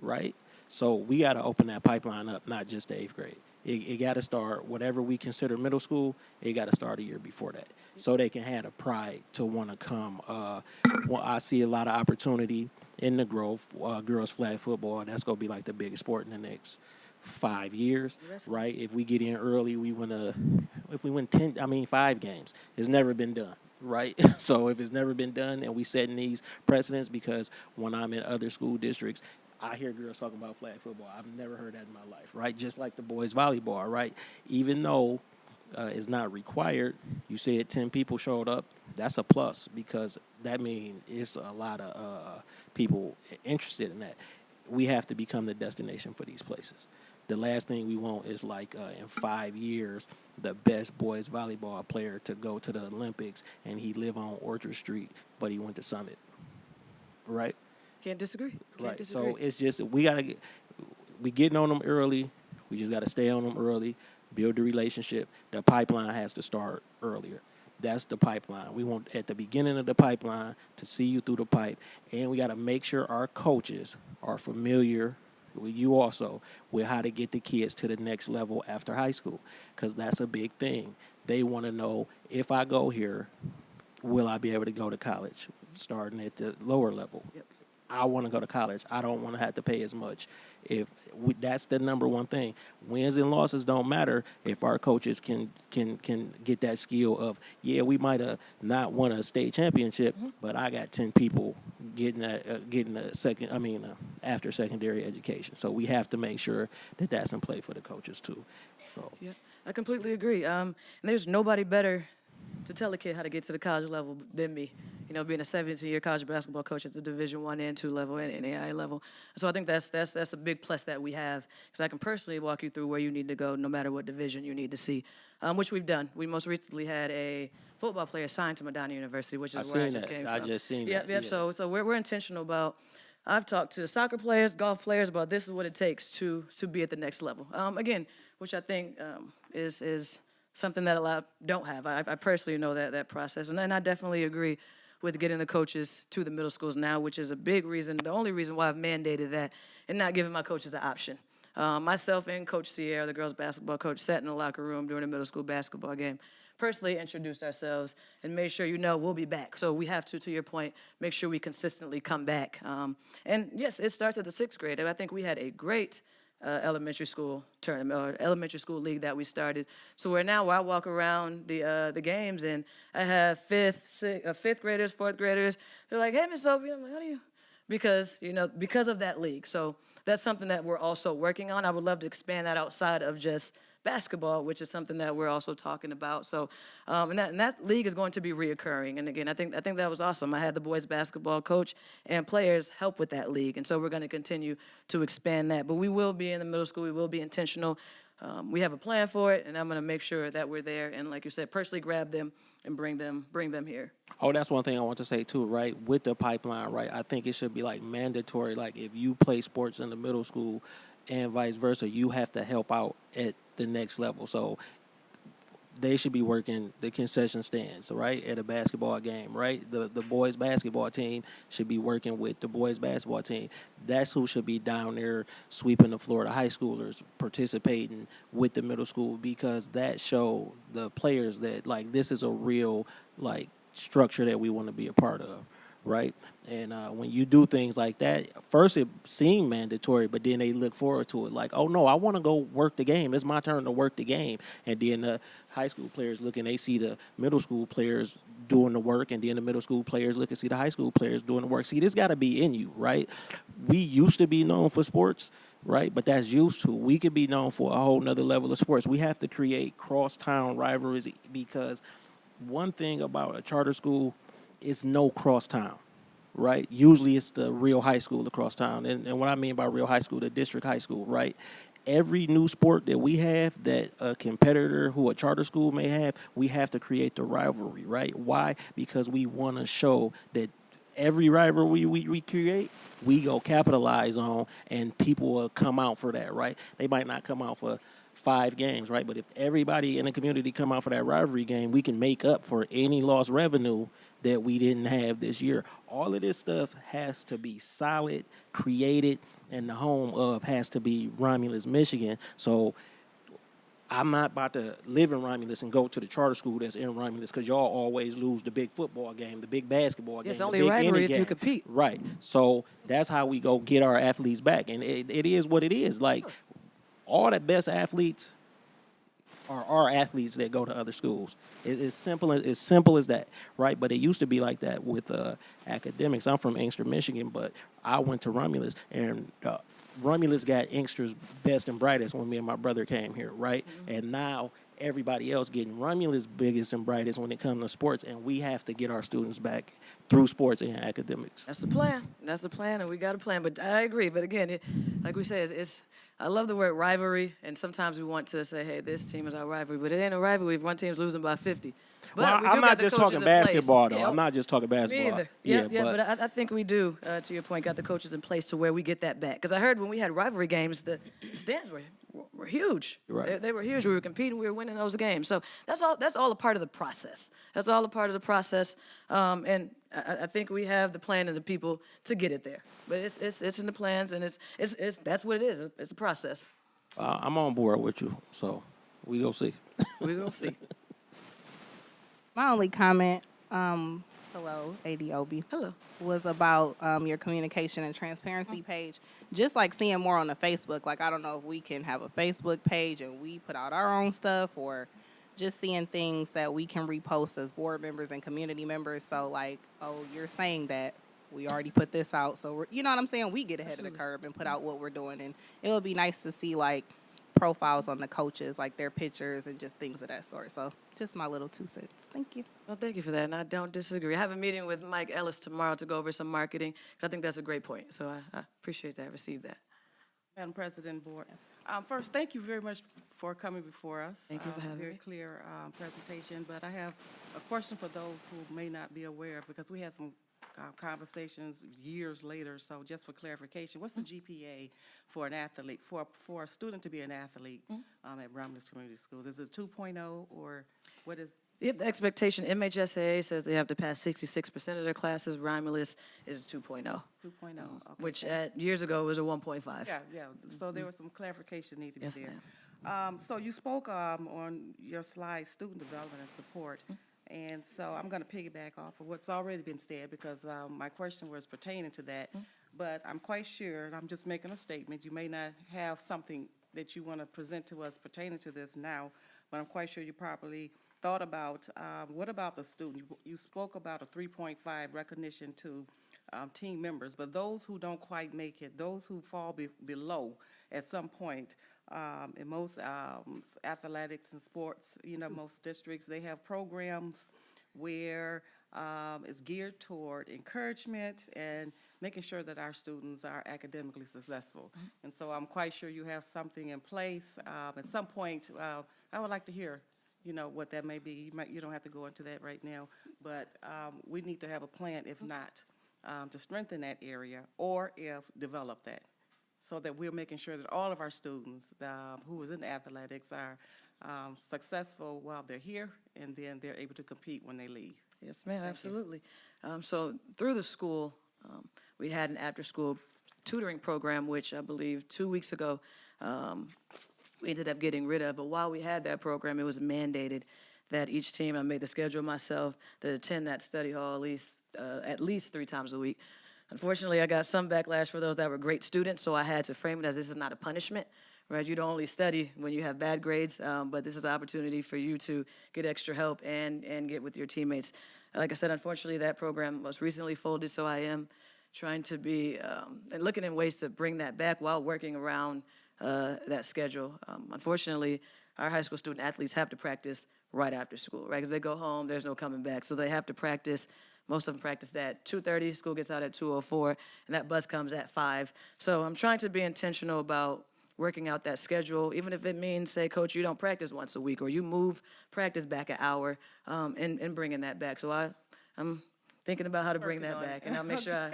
right? So we got to open that pipeline up, not just the 8th grade. It got to start, whatever we consider middle school, it got to start a year before that. So they can have the pride to want to come. I see a lot of opportunity in the growth, girls flag football. That's going to be like the biggest sport in the next 5 years, right? If we get in early, if we win 5 games. It's never been done. Right? So if it's never been done and we setting these precedents, because when I'm in other school districts, I hear girls talking about flag football. I've never heard that in my life, right? Just like the boys volleyball, right? Even though it's not required, you said 10 people showed up, that's a plus because that means it's a lot of people interested in that. We have to become the destination for these places. The last thing we want is like in 5 years, the best boys volleyball player to go to the Olympics and he live on Orchard Street, but he went to Summit, right?
Can't disagree.
Right.
Disagree.
So it's just we getting on them early. We just got to stay on them early, build the relationship. The pipeline has to start earlier. That's the pipeline. We want at the beginning of the pipeline to see you through the pipe, and we got to make sure our coaches are familiar with you also with how to get the kids to the next level after high school, because that's a big thing. They want to know, if I go here, will I be able to go to college starting at the lower level?
Yep.
I want to go to college. I don't want to have to pay as much. That's the number one thing. Wins and losses don't matter if our coaches can get that skill of, yeah, we might have not won a state championship, but I got 10 people getting after secondary education. So we have to make sure that that's in play for the coaches too. So
Yeah, I completely agree. And there's nobody better to tell a kid how to get to the college level than me. being a 17-year college basketball coach at the Division I and II level and AI level. So I think that's a big plus that we have, because I can personally walk you through where you need to go, no matter what division you need to see, which we've done. We most recently had a football player signed to Medina University, which is where I just came from.
I just seen
Yep,
that.
yep.
Yeah.
So we're intentional about. I've talked to soccer players, golf players about this is what it takes to be at the next level. Again, which I think is something that a lot don't have. I personally know that process, and then I definitely agree with getting the coaches to the middle schools now, which is a big reason, the only reason why I've mandated that, and not giving my coaches an option. Myself and Coach Sierra, the girls basketball coach, sat in the locker room during a middle school basketball game, personally introduced ourselves and made sure we'll be back. So we have to your point, make sure we consistently come back. And yes, it starts at the 6th grade. I think we had a great elementary school tournament or elementary school league that we started. So where I walk around the games and I have fifth graders, 4th graders. They're like, "Hey, Miss Sophie," I'm like, "How do you?" Because of that league. So that's something that we're also working on. I would love to expand that outside of just basketball, which is something that we're also talking about. So, and that league is going to be reoccurring. And again, I think that was awesome. I had the boys basketball coach and players help with that league, and so we're going to continue to expand that. But we will be in the middle school. We will be intentional. We have a plan for it, and I'm going to make sure that we're there. And like you said, personally grab them and bring them here.
Oh, that's one thing I want to say too, right? With the pipeline, right? I think it should be like mandatory. Like if you play sports in the middle school and vice versa, you have to help out at the next level. So they should be working the concession stands, right, at a basketball game, right? The boys basketball team should be working with the boys basketball team. That's who should be down there sweeping the floor. The high schoolers participating with the middle school, because that show the players that, like, this is a real, like, structure that we want to be a part of, right? And when you do things like that, first it seemed mandatory, but then they look forward to it. Like, oh, no, I want to go work the game. It's my turn to work the game. And then the high school players look and they see the middle school players doing the work, and then the middle school players look and see the high school players doing the work. See, this got to be in you, right? We used to be known for sports, right? But that's used to. We could be known for a whole nother level of sports. We have to create cross-town rivalries, because one thing about a charter school is no cross-town. Right? Usually it's the real high school across town. And what I mean by real high school, the district high school, right? Every new sport that we have that a competitor who a charter school may have, we have to create the rivalry, right? Why? Because we want to show that every rivalry we create, we go capitalize on, and people will come out for that, right? They might not come out for 5 games, right? But if everybody in the community come out for that rivalry game, we can make up for any lost revenue that we didn't have this year. All of this stuff has to be solid, created, and the home of has to be Romulus, Michigan. So I'm not about to live in Romulus and go to the charter school that's in Romulus, because y'all always lose the big football game, the big basketball game.
It's
the
only
big
rivalry
any
if you
game.
compete.
Right. So that's how we go get our athletes back. And it is what it is. Like, all the best athletes are our athletes that go to other schools. It's simple as that, right? But it used to be like that with academics. I'm from Inkster, Michigan, but I went to Romulus, and Romulus got Inkster's best and brightest when me and my brother came here, right? Mm-hmm. And now everybody else getting Romulus biggest and brightest when it comes to sports, and we have to get our students back through sports and academics.
That's the plan. That's the plan, and we got a plan. But I agree. But again, like we say, I love the word rivalry, and sometimes we want to say, hey, this team is our rivalry, but it ain't a rivalry if one team's losing by 50. But
Well,
we do
I'm
got
not
the
just
coaches
talking
in place.
basketball, though.
Yeah,
I'm not just talking
Me
basketball.
either.
Yeah,
But I think we do, to your point, got the coaches in place to where we get that back. Because I heard when we had rivalry games, the stands were huge.
Right.
They were huge. We were competing. We were winning those games. So that's all a part of the process. That's all a part of the process. And I think we have the plan and the people to get it there. But it's in the plans, and it's that's what it is. It's a process.
I'm on board with you, so we go see.
We're going to see.
My only comment, hello, ADOB,
Hello.
was about your communication and transparency page. Just like seeing more on the Facebook, like I don't know if we can have a Facebook page and we put out our own stuff, or just seeing things that we can repost as board members and community members. So like, oh, you're saying that we already put this out. So, you know what I'm saying? We get ahead of the curve and put out what we're doing. And it would be nice to see like profiles on the coaches, like their pictures and just things of that sort. So just my little 2 cents. Thank you.
Well, thank you for that, and I don't disagree. I have a meeting with Mike Ellis tomorrow to go over some marketing, because I think that's a great point. So I appreciate that, receive that.
Madam President, Board. First, thank you very much for coming before us.
Thank you for having
Very
me.
clear presentation, but I have a question for those who may not be aware, because we had some conversations years later, so just for clarification, what's the GPA for an athlete, for a student to be an athlete at Romulus Community Schools? Is it 2.0, or what is?
Yep, the expectation, MHSAA says they have to pass 66% of their classes. Romulus is 2.0,
2.0, okay.
which years ago was a 1.5.
Yeah, so there was some clarification needed
Yes,
there. So you spoke on your slide, student development and support, and so I'm going to piggyback off of what's already been said, because my question was pertaining to that, but I'm quite sure, and I'm just making a statement, you may not have something that you want to present to us pertaining to this now, but I'm quite sure you probably thought about, what about the student? You spoke about a 3.5 recognition to team members, but those who don't quite make it, those who fall below at some point, in most athletics and sports, most districts, they have programs where it's geared toward encouragement and making sure that our students are academically successful. And so I'm quite sure you have something in place. At some point, I would like to hear what that may be. You don't have to go into that right now, but we need to have a plan, if not, to strengthen that area, or if develop that, so that we're making sure that all of our students who is in athletics are successful while they're here, and then they're able to compete when they leave.
Yes, ma'am, absolutely. So through the school, we had an after-school tutoring program, which I believe 2 weeks ago we ended up getting rid of. But while we had that program, it was mandated that each team, I made the schedule myself, to attend that study hall at least 3 times a week. Unfortunately, I got some backlash for those that were great students, so I had to frame it as this is not a punishment, right? You don't only study when you have bad grades, but this is an opportunity for you to get extra help and get with your teammates. Like I said, unfortunately, that program was recently folded, so I am trying to be and looking in ways to bring that back while working around that schedule. Unfortunately, our high school student athletes have to practice right after school, right? Because they go home, there's no coming back. So they have to practice. Most of them practice at 2:30, school gets out at 2:04, and that bus comes at 5. So I'm trying to be intentional about working out that schedule, even if it means, say, Coach, you don't practice once a week, or you move practice back an hour, and bringing that back. So I'm thinking about how to bring that
Working on
back,
it.
and I'll make sure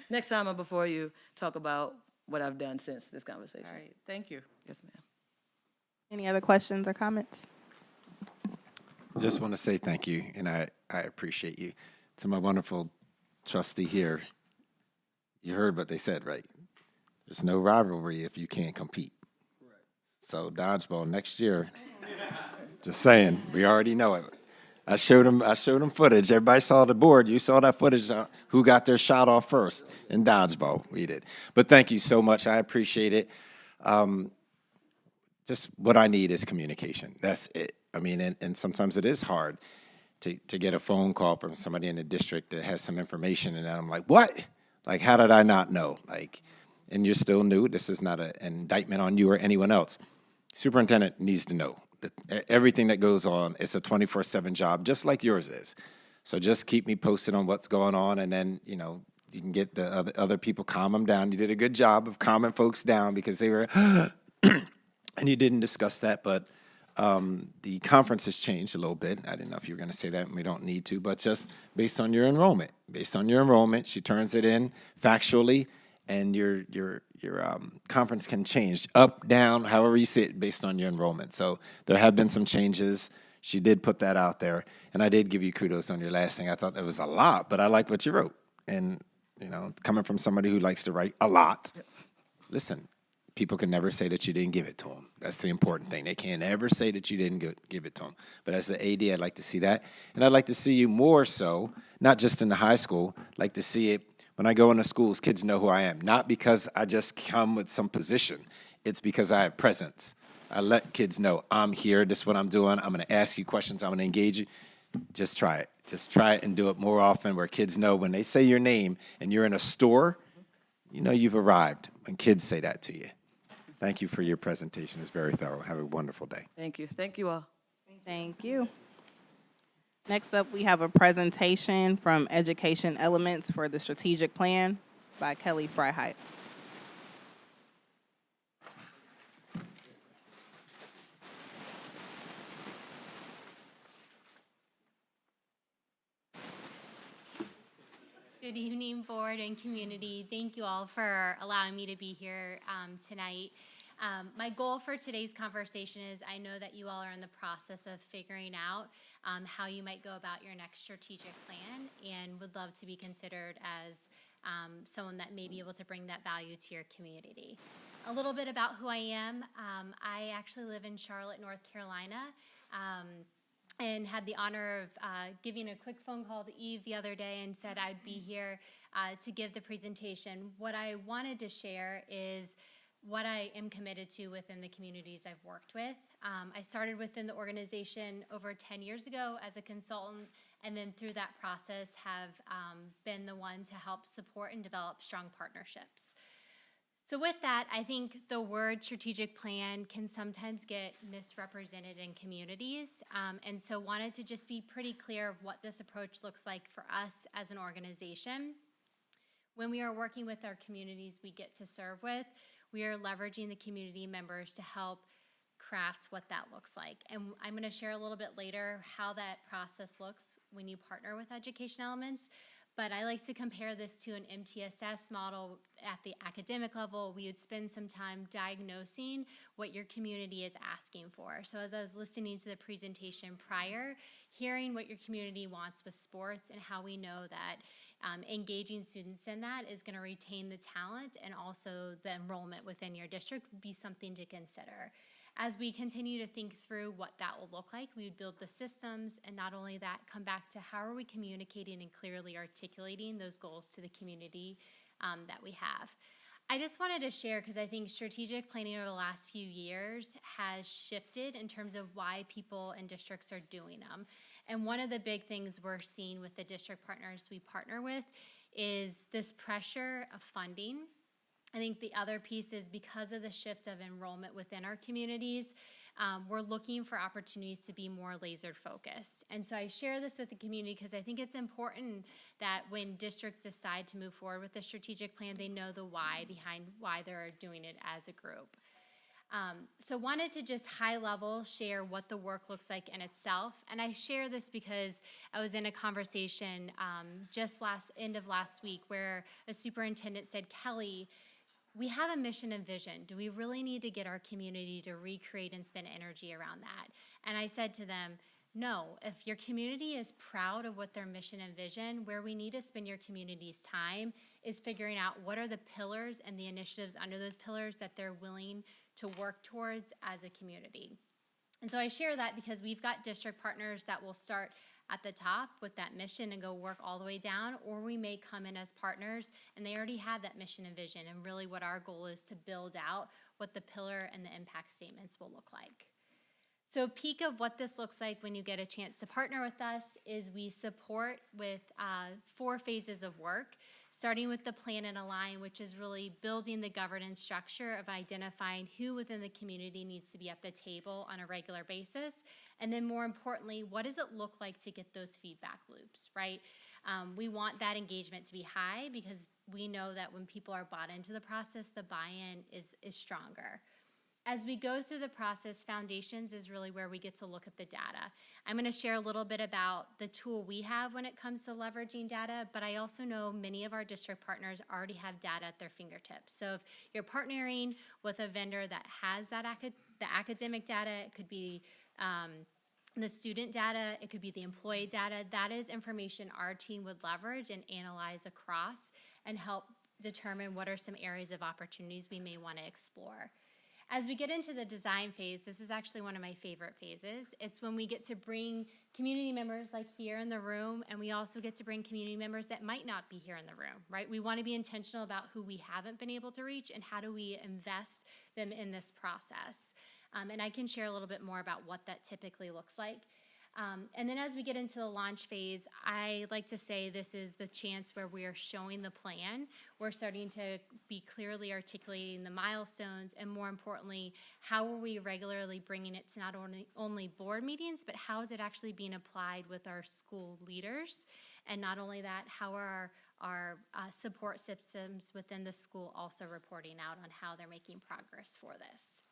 next time I'm before you, talk about what I've done since this conversation.
All right, thank you.
Yes, ma'am.
Any other questions or comments?
Just want to say thank you, and I appreciate you. To my wonderful trustee here, you heard what they said, right? There's no rivalry if you can't compete. So dodgeball next year, just saying, we already know it. I showed them footage. Everybody saw the board. You saw that footage. Who got their shot off first in dodgeball? We did. But thank you so much. I appreciate it. Just what I need is communication. That's it. I mean, and sometimes it is hard to get a phone call from somebody in the district that has some information, and I'm like, what? Like, how did I not know? Like, and you're still new. This is not an indictment on you or anyone else. Superintendent needs to know that everything that goes on, it's a 24/7 job, just like yours is. So just keep me posted on what's going on, and then, you can get the other people, calm them down. You did a good job of calming folks down because they were, and you didn't discuss that, but the conference has changed a little bit. I didn't know if you were going to say that, and we don't need to, but just based on your enrollment. Based on your enrollment, she turns it in factually, and your conference can change up, down, however you see it, based on your enrollment. So there have been some changes. She did put that out there, and I did give you kudos on your last thing. I thought it was a lot, but I like what you wrote. And, coming from somebody who likes to write a lot, listen, people can never say that you didn't give it to them. That's the important thing. They can't ever say that you didn't give it to them. But as the AD, I'd like to see that. And I'd like to see you more so, not just in the high school, like to see it when I go into schools, kids know who I am. Not because I just come with some position. It's because I have presence. I let kids know I'm here, this is what I'm doing. I'm going to ask you questions. I'm going to engage you. Just try it. Just try it and do it more often where kids know when they say your name and you're in a store, you've arrived when kids say that to you. Thank you for your presentation. It's very thorough. Have a wonderful day.
Thank you. Thank you all.
Thank you. Next up, we have a presentation from Education Elements for the Strategic Plan by Kelly Freiheit.
Good evening, board and community. Thank you all for allowing me to be here tonight. My goal for today's conversation is I know that you all are in the process of figuring out how you might go about your next strategic plan and would love to be considered as someone that may be able to bring that value to your community. A little bit about who I am. I actually live in Charlotte, North Carolina. And had the honor of giving a quick phone call to Eve the other day and said I'd be here to give the presentation. What I wanted to share is what I am committed to within the communities I've worked with. I started within the organization over 10 years ago as a consultant, and then through that process have been the one to help support and develop strong partnerships. So with that, I think the word strategic plan can sometimes get misrepresented in communities. And so wanted to just be pretty clear of what this approach looks like for us as an organization. When we are working with our communities we get to serve with, we are leveraging the community members to help craft what that looks like. And I'm going to share a little bit later how that process looks when you partner with Education Elements. But I like to compare this to an MTSS model at the academic level. We would spend some time diagnosing what your community is asking for. So as I was listening to the presentation prior, hearing what your community wants with sports and how we know that engaging students in that is going to retain the talent and also the enrollment within your district would be something to consider. As we continue to think through what that will look like, we would build the systems, and not only that, come back to how are we communicating and clearly articulating those goals to the community that we have. I just wanted to share, because I think strategic planning over the last few years has shifted in terms of why people and districts are doing them. And one of the big things we're seeing with the district partners we partner with is this pressure of funding. I think the other piece is because of the shift of enrollment within our communities, we're looking for opportunities to be more laser focused. And so I share this with the community because I think it's important that when districts decide to move forward with the strategic plan, they know the why behind why they're doing it as a group. So wanted to just high level share what the work looks like in itself. And I share this because I was in a conversation just end of last week where a superintendent said, Kelly, we have a mission and vision. Do we really need to get our community to recreate and spend energy around that? And I said to them, no, if your community is proud of what their mission and vision, where we need to spend your community's time is figuring out what are the pillars and the initiatives under those pillars that they're willing to work towards as a community. And so I share that because we've got district partners that will start at the top with that mission and go work all the way down, or we may come in as partners and they already have that mission and vision, and really what our goal is to build out what the pillar and the impact statements will look like. So a peek of what this looks like when you get a chance to partner with us is we support with 4 phases of work, starting with the plan and align, which is really building the governance structure of identifying who within the community needs to be at the table on a regular basis. And then more importantly, what does it look like to get those feedback loops, right? We want that engagement to be high because we know that when people are bought into the process, the buy-in is stronger. As we go through the process, Foundations is really where we get to look at the data. I'm going to share a little bit about the tool we have when it comes to leveraging data, but I also know many of our district partners already have data at their fingertips. So if you're partnering with a vendor that has that the academic data, it could be the student data, it could be the employee data, that is information our team would leverage and analyze across and help determine what are some areas of opportunities we may want to explore. As we get into the design phase, this is actually one of my favorite phases. It's when we get to bring community members like here in the room, and we also get to bring community members that might not be here in the room, right? We want to be intentional about who we haven't been able to reach and how do we invest them in this process. And I can share a little bit more about what that typically looks like. And then as we get into the launch phase, I like to say this is the chance where we are showing the plan. We're starting to be clearly articulating the milestones, and more importantly, how are we regularly bringing it to not only board meetings, but how is it actually being applied with our school leaders? And not only that, how are our support systems within the school also reporting out on how they're making progress for this?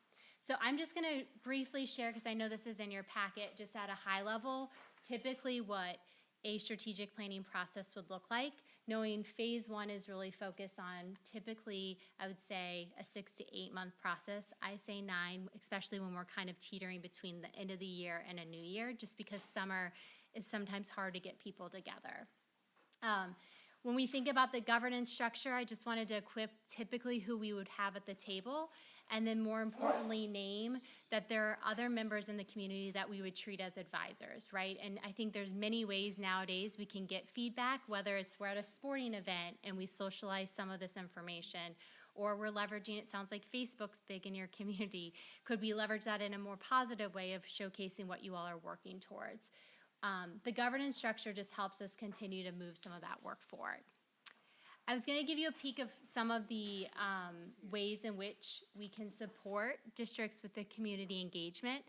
So I'm just going to briefly share, because I know this is in your packet, just at a high level, typically what a strategic planning process would look like, knowing phase one is really focused on typically, I would say, a 6 to 8 month process. I say 9, especially when we're kind of teetering between the end of the year and a new year, just because summer is sometimes hard to get people together. When we think about the governance structure, I just wanted to equip typically who we would have at the table, and then more importantly, name that there are other members in the community that we would treat as advisors, right? And I think there's many ways nowadays we can get feedback, whether it's we're at a sporting event and we socialize some of this information, or we're leveraging, it sounds like Facebook's big in your community. Could we leverage that in a more positive way of showcasing what you all are working towards? The governance structure just helps us continue to move some of that work forward. I was going to give you a peek of some of the ways in which we can support districts with the community engagement.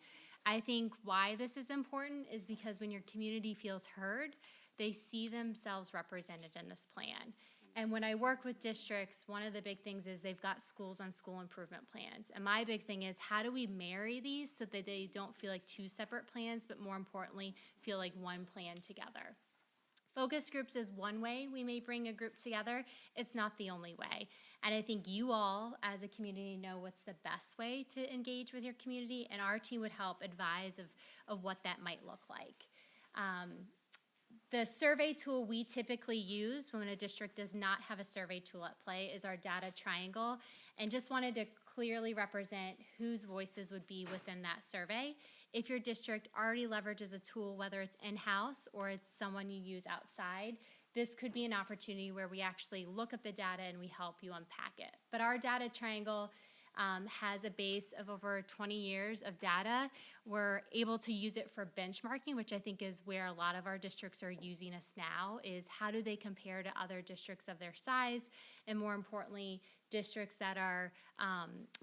I think why this is important is because when your community feels heard, they see themselves represented in this plan. And when I work with districts, one of the big things is they've got schools on school improvement plans. And my big thing is, how do we marry these so that they don't feel like 2 separate plans, but more importantly, feel like one plan together? Focus groups is one way we may bring a group together. It's not the only way. And I think you all, as a community, know what's the best way to engage with your community, and our team would help advise of what that might look like. The survey tool we typically use when a district does not have a survey tool at play is our data triangle, and just wanted to clearly represent whose voices would be within that survey. If your district already leverages a tool, whether it's in-house or it's someone you use outside, this could be an opportunity where we actually look at the data and we help you unpack it. But our data triangle has a base of over 20 years of data. We're able to use it for benchmarking, which I think is where a lot of our districts are using us now, is how do they compare to other districts of their size, and more importantly, districts that are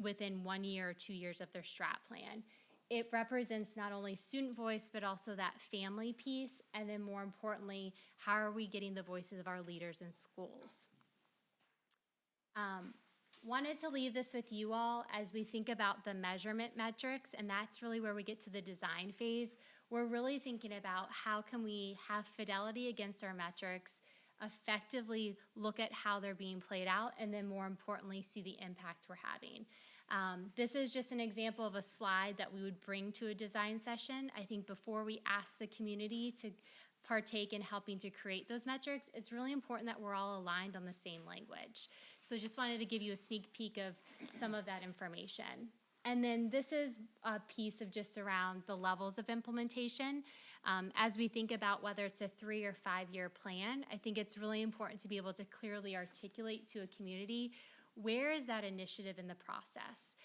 within 1 year or 2 years of their strat plan. It represents not only student voice, but also that family piece, and then more importantly, how are we getting the voices of our leaders in schools? Wanted to leave this with you all as we think about the measurement metrics, and that's really where we get to the design phase. We're really thinking about how can we have fidelity against our metrics, effectively look at how they're being played out, and then more importantly, see the impact we're having. This is just an example of a slide that we would bring to a design session. I think before we ask the community to partake in helping to create those metrics, it's really important that we're all aligned on the same language. So just wanted to give you a sneak peek of some of that information. And then this is a piece of just around the levels of implementation. As we think about whether it's a 3 or 5 year plan, I think it's really important to be able to clearly articulate to a community, where is that initiative in the process?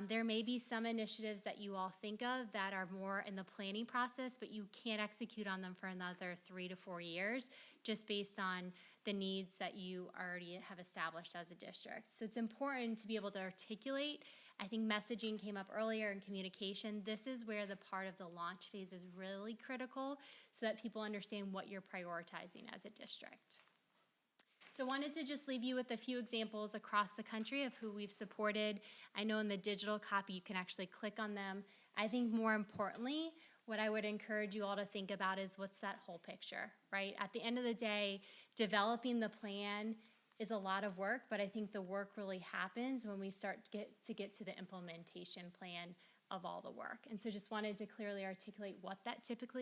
There may be some initiatives that you all think of that are more in the planning process, but you can't execute on them for another 3 to 4 years, just based on the needs that you already have established as a district. So it's important to be able to articulate. I think messaging came up earlier in communication. This is where the part of the launch phase is really critical, so that people understand what you're prioritizing as a district. So I wanted to just leave you with a few examples across the country of who we've supported. I know in the digital copy you can actually click on them. I think more importantly, what I would encourage you all to think about is, what's that whole picture, right? At the end of the day, developing the plan is a lot of work, but I think the work really happens when we start to get to the implementation plan of all the work. And so just wanted to clearly articulate what that typically